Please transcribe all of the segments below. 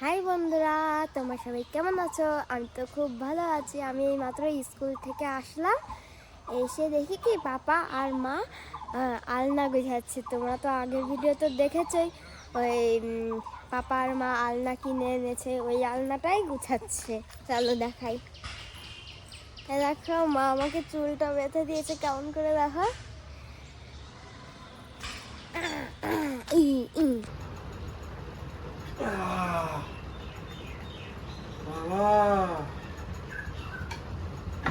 High বন্ধুরা, তোমরা সবাই কেমন আছো? আমি তো খুব ভালো আছি। আমি এই মাত্র স্কুল থেকে আসলাম, এসে দেখি কি পাপা আর মা আলনা গুছাচ্ছে। তোমরা তো আগের ভিডিও তো দেখেছোই, ওই পাপা আর মা আলনা কিনে এনেছে, ওই আলনাটাই গুছাচ্ছে। চলো দেখাই। দেখো, মা আমাকে চুলটা বেঁধে দিয়েছে, কেমন করে দেখো।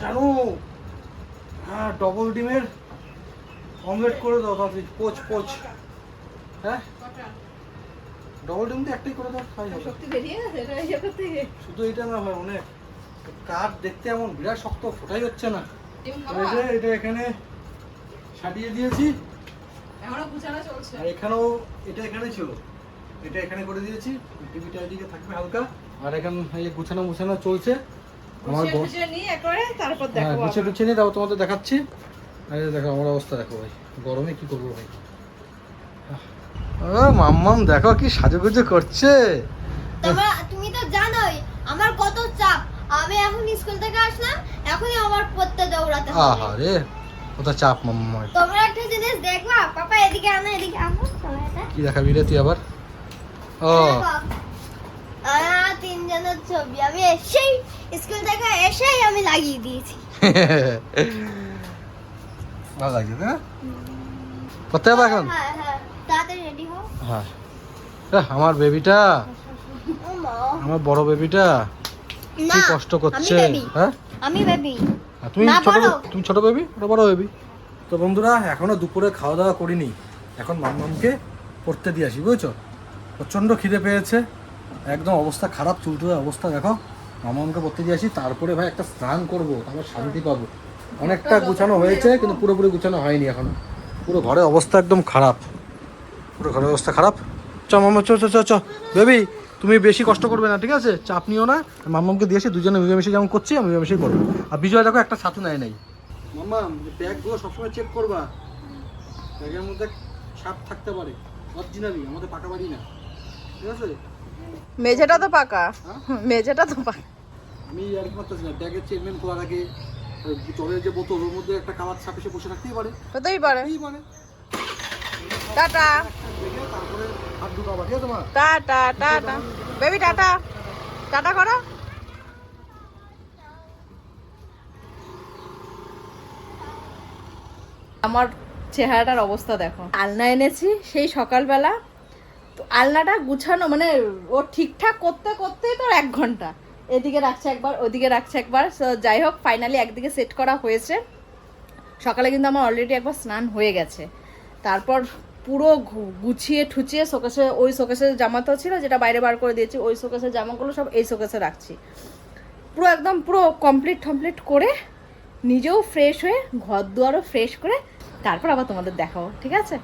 জানো, হ্যাঁ, ডবল ডিমের অমলেট করে দাও তাড়াতাড়ি। Poach poach. হ্যাঁ, ডবল ডিম তো একটাই করে দাও, খাই হবে। শুধু এটা না হয় অনেক কাঠ দেখতে এমন বিরাট শক্ত, ফোটাই হচ্ছে না। এটা এখানে সাজিয়ে দিয়েছি, আর এখানেও এটা এখানে ছিল, এটা এখানে করে দিয়েছি। টিভিটা এদিকে থাকবে হালকা, আর এখানে এই গুছানো মুছানো চলছে। আমার গুছিয়ে টুছিয়ে নিয়ে তারপর তোমাদের দেখাচ্ছি। আরে দেখো আমার অবস্থা, দেখো ভাই, গরমে কি করবো ভাই। ও মাম্মাম দেখো কি সাজুগুজু করছে। তুমি তো জানোই আমার কত চাপ। আমি এখন স্কুল থেকে আসলাম, এখনই আমার পড়তে দৌড়াতে হবে। আহারে কত চাপ মাম্মার। তোমরা একটা জিনিস দেখবা, পাপা এদিকে আনো, এদিকে আনো। কি দেখাবি রে তুই আবার? ও তিনজনের ছবি আমি এসেই স্কুল থেকে এসেই আমি লাগিয়ে দিয়েছি। ভালো লাগছে না? করতে হবে এখন? হ্যাঁ হ্যাঁ, তাড়াতাড়ি রেডি হও। হ্যাঁ, আমার বেবিটা, ও মা, আমার বড় বেবিটা কি কষ্ট করছে। হ্যাঁ, আমি বেবি। তুমি না, ছোট, বড়। তুমি ছোট বেবি, ওটা বড় বেবি। তো বন্ধুরা, এখনো দুপুরে খাওয়া দাওয়া করিনি, এখন মাম্মামকে পড়তে দিয়ে আসি, বুঝছো? প্রচণ্ড খিদে পেয়েছে, একদম অবস্থা খারাপ, চুলটুলের অবস্থা দেখো। মাম্মামকে পড়তে দিয়ে আসি, তারপরে ভাই একটা স্নান করবো, তারপর শান্তি পাবো। অনেকটা গুছানো হয়েছে কিন্তু পুরোপুরি গুছানো হয়নি এখনো। পুরো ঘরের অবস্থা একদম খারাপ, পুরো ঘরের অবস্থা খারাপ। চ মাম্মা, চ চ চ চ বেবি, তুমি বেশি কষ্ট করবে না, ঠিক আছে? চাপ নিও না। মাম্মামকে দিয়েছি, দুজনে মিলেমিশে যেমন করছি আমি মিলেমিশেই করবো। আর বিজয় দেখো একটা ছাতু নেয় নাই। মাম্মা, ব্যাগগুলো সবসময় চেক করবা, ব্যাগের মধ্যে সাপ থাকতে পারে, অরিজিনালি আমাদের পাকা বাড়ি না, ঠিক আছে? মেঝেটা তো পাকা, মেঝেটা তো পাকা। আমি আর কি করতেছি না, ব্যাগের চেকমেন্ট করার আগে জলের যে বোতল, ওর মধ্যে একটা কালার ছাপ এসে বসে থাকতেই পারে, হতেই পারে। পারে। টাটা তারপরে হাত ঢুকাবা, ঠিক আছে মা? Tata tata baby, tata tata করো। আমার চেহারাটার অবস্থা দেখো। আলনা এনেছি সেই সকালবেলা, তো আলনাটা গুছানো মানে ও ঠিকঠাক করতে করতেই তো 1 ঘন্টা, এদিকে রাখছে একবার, ওদিকে রাখছে একবার। সো যাই হোক, ফাইনালি একদিকে সেট করা হয়েছে। সকালে কিন্তু আমার অলরেডি একবার স্নান হয়ে গেছে। তারপর পুরো গুছিয়ে ঠুচিয়ে শোকেসে, ওই শোকেসের জামা তো ছিল যেটা বাইরে বার করে দিয়েছি, ওই শোকেসের জামাগুলো সব এই শোকেসে রাখছি। পুরো একদম পুরো কমপ্লিট করে, নিজেও ফ্রেশ হয়ে, ঘর দুয়ারও ফ্রেশ করে তারপর আবার তোমাদের দেখাবো, ঠিক আছে?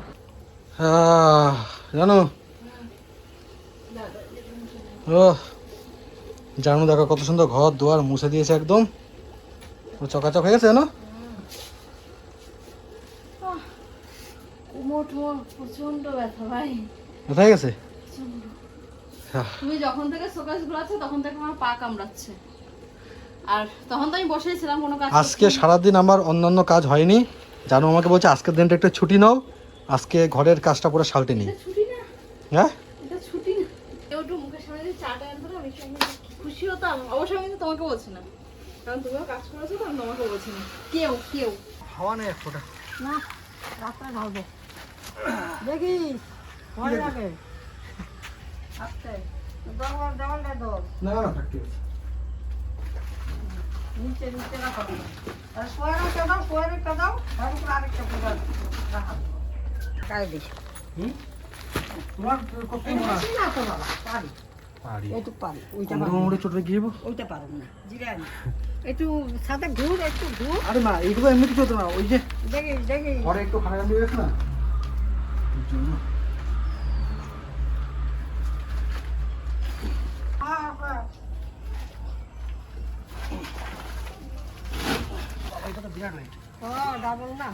জানো, ও জানো দেখো কত সুন্দর ঘর দুয়ার মুছে দিয়েছে, একদম চকাচক হয়ে গেছে। জানো, প্রচন্ড ব্যথা ভাই, কোথায় গেছে? তুমি যখন থেকে শোকেস গুলাচ্ছে তখন থেকে আমার পা কামড়াচ্ছে, আর তখন তো আমি বসেছিলাম কোনো কাজ। আজকে সারাদিন আমার অন্যান্য কাজ হয়নি, জানো আমাকে বলছে আজকের দিনটা একটু ছুটি নাও, আজকে ঘরের কাজটা পুরো সালটে নিই। ছুটি না, হ্যাঁ, এটা ছুটি না। কেউ একটু মুখের সামনে যদি চাটা আনতো না, আমি খুশি হতাম। অবশ্যই আমি কিন্তু তোমাকে বলছি না, কারণ তুমিও কাজ করেছো, তো আমি তোমাকে বলছি না। কেউ হাওয়া নেই এক ফোঁটা। না, রাস্তায় ঢালবো দেখি ভয় লাগে। আস্তে দেওয়ালটা দর না না, থাকতে হবে। নিচে রাখো, আর সোয়ারটা দাও, তার উপর আরেকটা পুরো রাখা গায়ে দিই। তোমার কত না তো বাবা পারি, পারি, একটু পারি। ওইটা মোটামুটি চটে গিয়ে ওইটা পারব না, জিরানি একটু সাথে একটু ঘুর। আরে না, এইগুলো এমনি কিছু হতো না, ওই যে দেখি ঘরে একটু খারাপ হয়ে গেছে না, এর জন্য। এটা তো বিরাট লাইট। ডাবল না,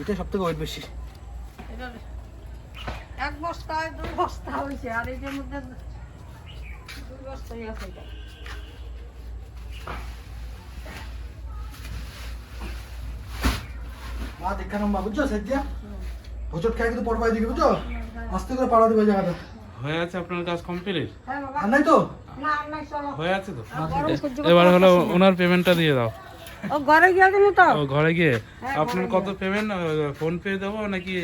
এটা সব থেকে ওয়েট বেশি। এটা এক বস্তায় 2 বস্তা হয়েছে, আর এর মধ্যে 2 বস্তাই আছে এটা। মা দেখা নাম বুঝছো সেদিয়া ভোজট খাই কিন্তু পড়বাই দিকে বুঝছো আস্তে করে পাড়া দিবে জায়গাটা হয়ে আছে আপনার কাজ কমপ্লিট? হ্যাঁ বাবা, আর নাই তো না আর নাই, চলো। হয়ে আছে তো? গরম সহ্য করতে এবার হলো ওনার পেমেন্টটা দিয়ে দাও। ও ঘরে গিয়ে দিল তো? ও ঘরে গিয়ে হ্যাঁ, আপনার কত পেমেন্ট, ফোন পে দেবো নাকি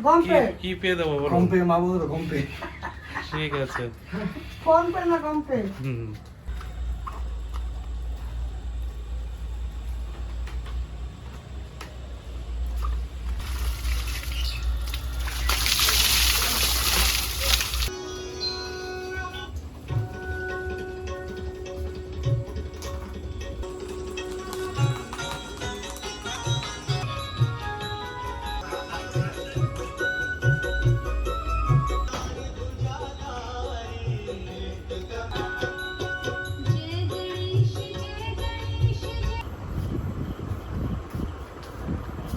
গম পে? কি পে দেবো বলো? কম পে মা বলতো কম পে ঠিক আছে। ফোন পে না গম পে? হুম।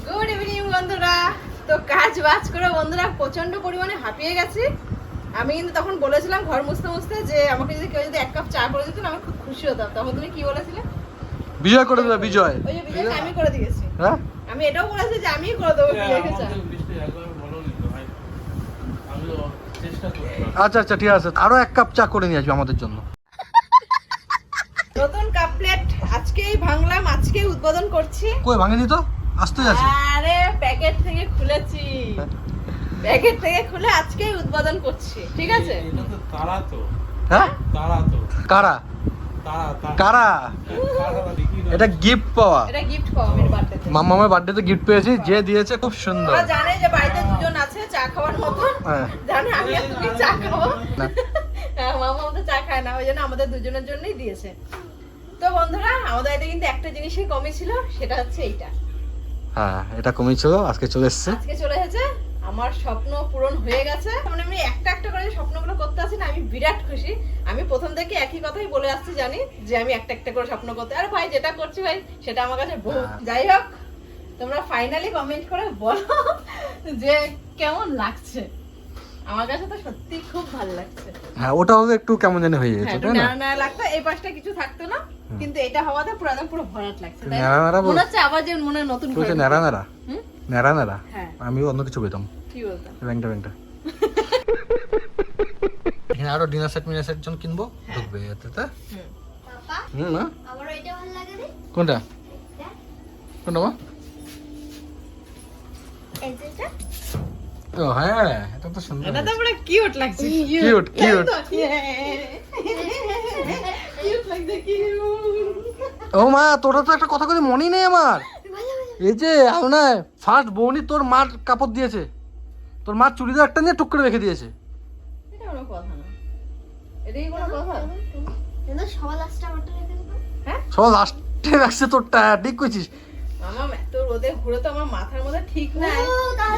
গুড ইভিনিং বন্ধুরা। তো কাজ বাজ করে বন্ধুরা প্রচন্ড পরিমাণে হাঁপিয়ে গেছি। আমি কিন্তু তখন বলেছিলাম ঘর মুছতে মুছতে যে আমাকে যদি কেউ যদি 1 কাপ চা করে দিত না আমি খুব খুশি হতাম। তখন তুমি কি বলেছিলে? বিজয় করে দেবে বিজয় ওই যে বিজয়কে আমি করে দিয়েছি। হ্যাঁ আমি এটাও বলেছি যে আমিই করে দেবো বিজয়কে চা। আমাকে বৃষ্টি একবার বলোনি তো ভাই, আমিও চেষ্টা করলাম। আচ্ছা আচ্ছা ঠিক আছে আরো 1 কাপ চা করে নিয়ে আসবে আমাদের জন্য নতুন কাপ প্লেট আজকেই ভাঙলাম, আজকেই উদ্বোধন করছি। কই ভাঙে দিত আসতে যাচ্ছে আরে প্যাকেট থেকে খুলেছি, প্যাকেট থেকে খুলে আজকেই উদ্বোধন করছি, ঠিক আছে? এটা তো তারা তো, হ্যাঁ তারা তো, কারা তারা কারা তারা দেখি না। এটা গিফট পাওয়া এটা গিফট পাও আমার বার্থডেতে। মামামের বার্থডেতে গিফট পেয়েছি যে দিয়েছে খুব সুন্দর ওরা জানে যে বাড়িতে দুজন আছে চা খাওয়ার মতো, হ্যাঁ। জানে আমি আর তুমি চা খাবো না। হ্যাঁ, মামা আমাদের চা খায় না, ওই জন্য আমাদের দুজনের জন্যই দিয়েছে। তো বন্ধুরা আমাদের বাড়িতে কিন্তু একটা জিনিসই কমই ছিল, সেটা হচ্ছে এইটা। হ্যাঁ এটা কমেছিল আজকে চলে এসেছে আজকে চলে এসেছে, আমার স্বপ্ন পূরণ হয়ে গেছে। মানে আমি একটা একটা করে যে স্বপ্নগুলো করতে আসি না, আমি বিরাট খুশি। আমি প্রথম থেকে একই কথাই বলে আসছি, জানি যে আমি একটা একটা করে স্বপ্ন করতে, আরে ভাই যেটা করছি ভাই সেটা আমার কাছে বহু। যাই হোক, তোমরা ফাইনালি কমেন্ট করে বলো যে কেমন লাগছে। আমার কাছে তো সত্যি খুব ভালো লাগছে। হ্যাঁ ওটা হলে একটু কেমন জানি হয়ে হ্যাঁ, গেছে একটু তাই না নাড়া নাড়া লাগতো, এই পাশটা কিছু থাকতো না, কিন্তু এটা হওয়াতে পুরো একদম পুরো ভরাট লাগছে, তাই না? নাড়া নাড়া মনে হচ্ছে আবার যে মনে হয় নতুন বলছে করে। নেড়া নেড়া হুম? নেড়া নেড়া হ্যাঁ, আমিও অন্য কিছু পেতাম কি বলতাম? ব্যাংকটা ব্যাংকটা এখানে আরো ডিনার সেট মিনার সেট জন কিনবো ঢুকবে এতে তা হুম। পাপা হুম না আমার ওইটা ভালো লাগে রে কোনটা কোনটা মা এই যেটা ও হ্যাঁ এটা তো সুন্দর এটা তো পুরো কিউট লাগছে, কিউট কিউট কিউট লাগছে, কিউট। ও মা তোরা তো একটা কথা করে মনেই নেই আমার এই যে না ফার্স্ট বৌনি তোর মার কাপড় দিয়েছে তোর মার চুড়িদার একটা নিয়ে টুক করে রেখে দিয়েছে এটা কোনো কথা না, এটাই কোনো কথা? কিন্তু সবার লাস্টে আমারটা রেখে দেবো হ্যাঁ, সব লাস্টে রাখছে তোরটা ঠিক কইছিস মামা এত রোদে ঘুরে তো আমার মাথার মধ্যে ঠিক নাই।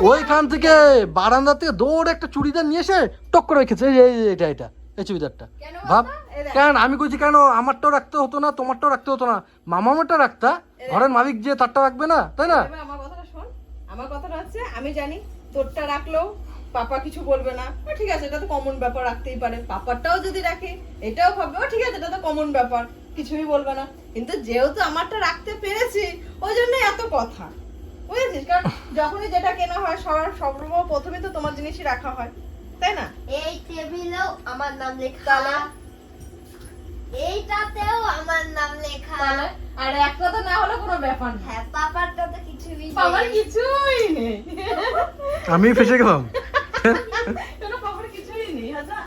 ওইখান থেকে বারান্দা থেকে দৌড় একটা চুড়িদার নিয়ে এসে টক করে রেখেছে এটা এটা এই চুড়িদারটা কেন ভাব বাবা? এই দেখ। কেন আমি কইছি কেন আমারটাও রাখতে হতো না তোমারটাও রাখতে হতো না মামামারটা রাখতা ঘরের মালিক যে তারটা রাখবে না তাই না এবার আমার কথাটা শোন, আমার কথাটা হচ্ছে আমি জানি তোরটা রাখলেও পাপা কিছু বলবে না, ও ঠিক আছে, এটা তো কমন ব্যাপার, রাখতেই পারে। পাপারটাও যদি রাখে এটাও ভাববে ও ঠিক আছে, এটা তো কমন ব্যাপার, কিছুই বলবে না। কিন্তু যেহেতু আমারটা রাখতে পেরেছি ওই জন্য এত কথা, বুঝেছিস? কারণ যখনই যেটা কেনা হয় সর্বপ্রথমে তো তোমার জিনিসই রাখা হয়, তাই না? এই টেবিলেও আমার নাম লেখা তাহলে? এইটাতেও আমার নাম লেখা তাহলে আর একটা তো না হলে কোনো ব্যাপার না, হ্যাঁ পাপারটা তো কিছুই নেই পাপার কিছুই নেই। আমি ফেসে গেলাম কেন পাপার কিছুই নেই? আচ্ছা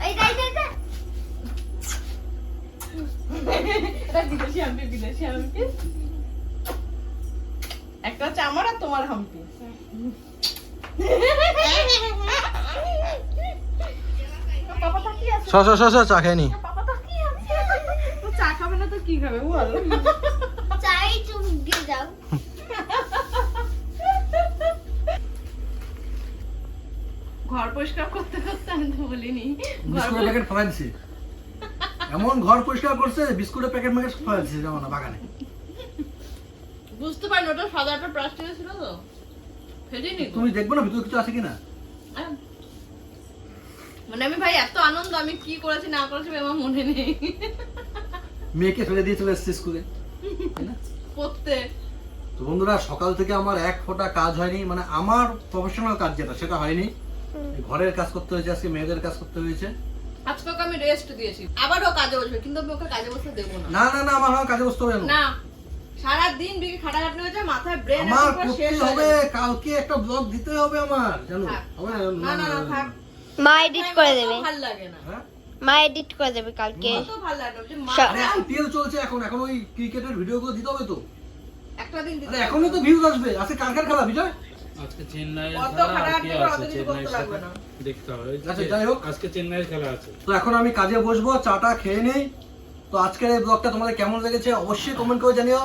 এইটা এইটা এইটা এটা বিদেশি হাম্পি, বিদেশি হাম্পি। একটা হচ্ছে আমার আর তোমার হাম্পি। পাপা তাকিয়ে আছে, চা খাইনি পাপা তাকিয়ে আছে। ও চা খাবে না তো কি খাবে বল? চাই চুমকে যাও ঘর পরিষ্কার করতে করতে আমি তো বলিনি বিস্কুটের প্যাকেট ফেলা দিছি এমন ঘর পরিষ্কার করছে বিস্কুটের প্যাকেট ম্যাকেট ফেলা দিছে যেমন বাগানে বুঝতে পারিনি ওটা সাদা একটা প্লাস্টিকের ছিল তো। ফেলিনি তো। তুমি দেখবে না ভিতরে কিছু আছে কিনা? আহ, মানে আমি ভাই এত আনন্দ, আমি কি করেছি না করেছি আমার মনে নেই। মেয়েকে ফেলে দিয়ে চলে এসছে স্কুলে, তাই না? পড়তে তো বন্ধুরা সকাল থেকে আমার এক ফোঁটা কাজ হয়নি, মানে আমার প্রফেশনাল কাজ যেটা সেটা হয়নি। এই ঘরের কাজ করতে হয়েছে, আজকে মেয়েদের কাজ করতে হয়েছে। আজকে ওকে আমি রেস্ট দিয়েছি, আবারও কাজে বসবে, কিন্তু আমি ওকে কাজে বসতে দেবো না। না না না, আমার আমার কাজে বসতে হবে না। না, সারাদিন বিকে খাটাখাটনি হয়েছে, মাথায় ব্রেন আমার শেষ করতে হয়ে হবে, যাবে। কালকে একটা ব্লগ দিতে হবে আমার, জানো? থাক। হবে না না না, থাক। মা এডিট করে দেবে, ভালো লাগে না, হ্যাঁ? মা এডিট করে দেবে কালকে। অত ভালো লাগে না, যে মা সব- আরে আইপিএল চলছে এখন, এখন ওই ক্রিকেটের ভিডিওগুলো দিতে হবে তো। একটা দিন দিতে আরে হবে। এখনই তো ভিউজ আসবে। আজকে কার কার খেলা বিজয়? আজকে চেন্নাইয়ের অত খেলা, আর খাটাখাটনি কি করে আছে অত কিছু চেন্নাইয়ের করতে লাগবে সাথে না। দেখতে হবে। ওই আচ্ছা, যে যাই হোক। আজকে চেন্নাইয়ের খেলা আছে। তো এখন আমি কাজে বসবো, চাটা খেয়ে নেই। তো আজকের এই ব্লগটা তোমাদের কেমন লেগেছে অবশ্যই কমেন্ট করে জানিও।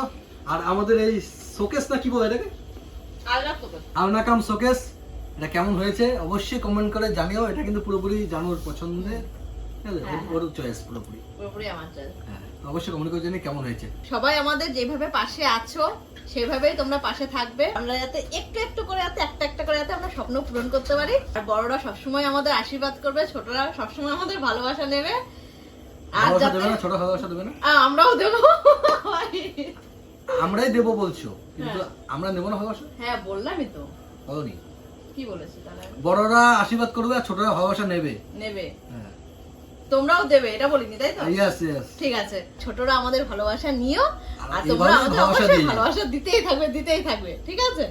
আর আমাদের এই শোকেস না কি বলে এটাকে, আলনা তোকে আলনাকাম শোকেস, এটা কেমন হয়েছে অবশ্যই কমেন্ট করে জানিও। এটা কিন্তু পুরোপুরি জানুর পছন্দের, ঠিক আছে? হ্যাঁ, ওর চয়েস পুরোপুরি। পুরোপুরি আমার চাই। হ্যাঁ, তো অবশ্যই কমেন্ট করে জানিও কেমন হয়েছে। সবাই আমাদের যেভাবে পাশে আছো সেভাবেই তোমরা পাশে থাকবে, আমরা যাতে একটু একটু করে যাতে একটা একটা করে যাতে আমরা স্বপ্ন পূরণ করতে পারি। আর বড়রা সবসময় আমাদের আশীর্বাদ করবে, ছোটরা সবসময় আমাদের ভালোবাসা নেবে। আর ভালোবাসা যাতে দেবে না, ছোট ভালোবাসা দেবে না? আমরাও দেবো। আমরাই দেবো বলছো, কিন্তু হ্যাঁ। আমরা নেবো না ভালোবাসা? হ্যাঁ বললামই তো, বলোনি? কি বলেছি তাহলে? বড়রা আশীর্বাদ করবে আর ছোটরা ভালোবাসা নেবে। নেবে, হ্যাঁ, তোমরাও দেবে, এটা বলিনি তাই তো? Yes yes. ঠিক আছে, ছোটরা আমাদের ভালোবাসা নিও, আর আর তোমরা এভাবেই আমাদের ভালোবাসা অবশ্যই দিও। ভালোবাসা দিতেই থাকবে, দিতেই থাকবে, ঠিক আছে?